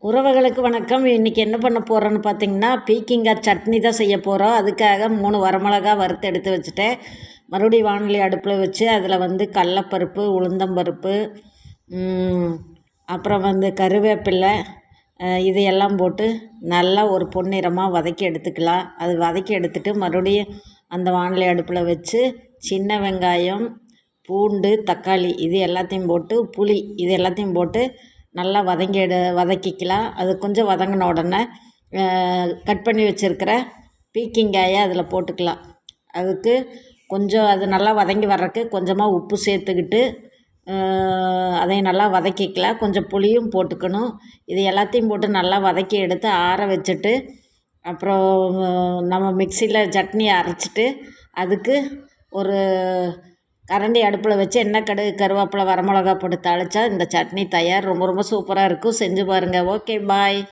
உறவுகளுக்கு வணக்கம். இன்றைக்கி என்ன பண்ண போகிறோன்னு பார்த்தீங்கன்னா, பீக்கிங்காய் சட்னி தான் செய்ய போகிறோம். அதுக்காக 3 வரமிளகா வறுத்து எடுத்து வச்சுட்டேன். மறுபடியும் வாணலி அடுப்பில் வச்சு அதில் கடலப்பருப்பு, உளுந்தம்பருப்பு, அப்புறம் கருவேப்பிலை, இதையெல்லாம் போட்டு நல்லா ஒரு பொன்னிறமாக வதக்கி எடுத்துக்கலாம். அது வதக்கி எடுத்துட்டு மறுபடியும் அந்த வாணலி அடுப்பில் வச்சு சின்ன வெங்காயம், பூண்டு, தக்காளி இது எல்லாத்தையும் போட்டு புளி இது எல்லாத்தையும் போட்டு நல்லா வதக்கிக்கலாம். அது கொஞ்சம் வதங்கின உடனே கட் பண்ணி வச்சுருக்கிற பீக்கிங்காயை அதில் போட்டுக்கலாம். அதுக்கு கொஞ்சம் அது நல்லா வதங்கி வர்றதுக்கு கொஞ்சமாக உப்பு சேர்த்துக்கிட்டு அதையும் நல்லா வதக்கிக்கலாம். கொஞ்சம் புளியும் போட்டுக்கணும். இது எல்லாத்தையும் போட்டு நல்லா வதக்கி எடுத்து ஆற வச்சுட்டு அப்புறம் நம்ம மிக்சியில் சட்னி அரைச்சிட்டு அதுக்கு ஒரு கரண்டி அடுப்பில் வச்சு எண்ணெய், கடுகு, கருவேப்பிலை, வரமிளகா போட்டு தாளித்தா இந்த சட்னி தயார். ரொம்ப ரொம்ப சூப்பராக இருக்கும். செஞ்சு பாருங்கள். ஓகே, பாய்.